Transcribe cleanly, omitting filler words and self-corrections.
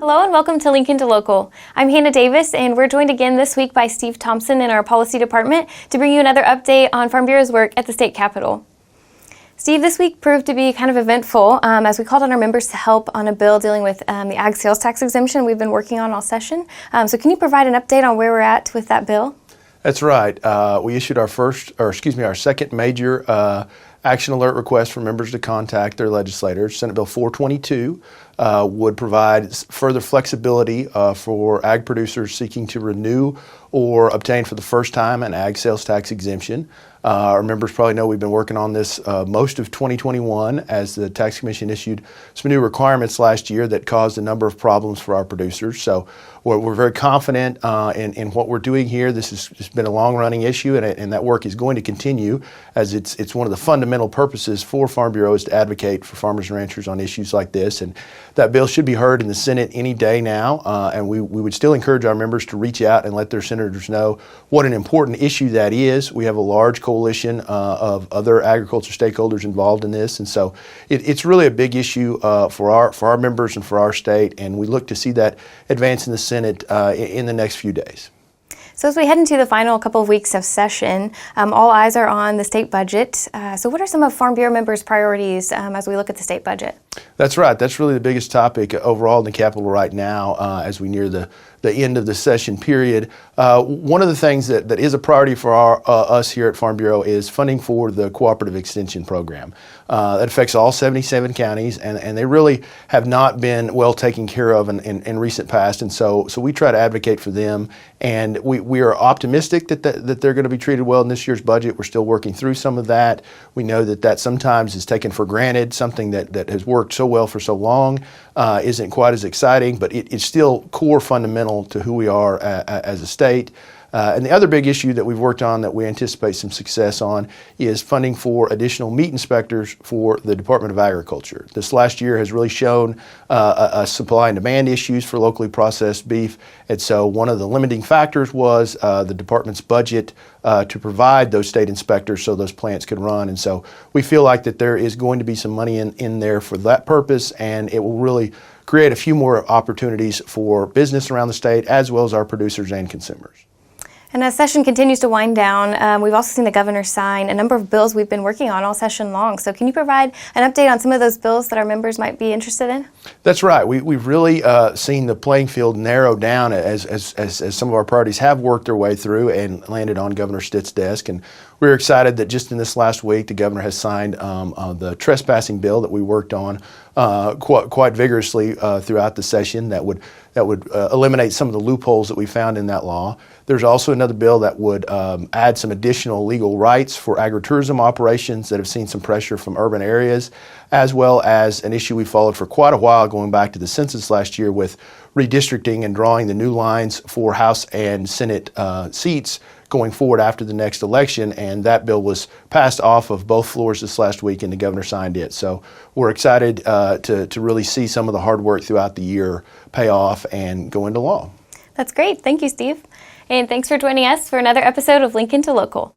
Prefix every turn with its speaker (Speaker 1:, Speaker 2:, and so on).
Speaker 1: Hello and welcome to Lincoln to Local. I'm Hannah Davis and we're joined again this week by Steve Thompson in our policy department to bring you another update on Farm Bureau's work at the state capitol. Steve, this week proved to be kind of eventful as we called on our members to help on a bill dealing with the ag sales tax exemption we've been working on all session. So can you provide an update on where we're at with that bill?
Speaker 2: That's right. We issued our second major action alert request for members to contact their legislators. Senate Bill 422 would provide further flexibility for ag producers seeking to renew or obtain for the first time an ag sales tax exemption. Our members probably know we've been working on this most of 2021 as the Tax Commission issued some new requirements last year that caused a number of problems for our producers. So we're very confident in what we're doing here. This has been a long-running issue, and that work is going to continue as it's one of the fundamental purposes for Farm Bureau is to advocate for farmers and ranchers on issues like this. And that bill should be heard in the Senate any day now, and we would still encourage our members to reach out and let their senators know what an important issue that is. We have a large coalition of other agriculture stakeholders involved in this, and so it's really a big issue for our members and for our state, and we look to see that advance in the Senate in the next few days.
Speaker 1: So as we head into the final couple of weeks of session, all eyes are on the state budget. So what are some of Farm Bureau members' priorities as we look at the state budget? That's right. That's really the biggest topic overall in the Capitol right now as we near the end of the session period. One of the things that is a priority for us here at Farm Bureau is funding for the Cooperative Extension Program. That affects all 77 counties, and they really have not been well taken care of in recent past, and so we try to advocate for them, and we are optimistic that they're going to be treated well in this year's budget. We're still working through some of that. We know that sometimes is taken for granted. Something that has worked so well for so long isn't quite as exciting, but it's still core fundamental to who we are as a state. And the other big issue that we've worked on that we anticipate some success on is funding for additional meat inspectors for the Department of Agriculture. This last year has really shown a supply and demand issues for locally processed beef, and so one of the limiting factors was the department's budget to provide those state inspectors so those plants could run. And so we feel like that there is going to be some money in there for that purpose, and it will really create a few more opportunities for business around the state as well as our producers and consumers. And as session continues to wind down, we've also seen the governor sign a number of bills we've been working on all session long. So can you provide an update on some of those bills that our members might be interested in?
Speaker 2: That's right. We've really seen the playing field narrow down as some of our priorities have worked their way through and landed on Governor Stitt's desk. And we're excited that just in this last week, the governor has signed the trespassing bill that we worked on quite vigorously throughout the session that would eliminate some of the loopholes that we found in that law. There's also another bill that would add some additional legal rights for agritourism operations that have seen some pressure from urban areas, as well as an issue we followed for quite a while going back to the census last year with redistricting and drawing the new lines for House and Senate seats going forward after the next election, and that bill was passed off of both floors this last week and the governor signed it. So we're excited to really see some of the hard work throughout the year pay off and go into law.
Speaker 1: That's great. Thank you, Steve. And thanks for joining us for another episode of Lincoln to Local.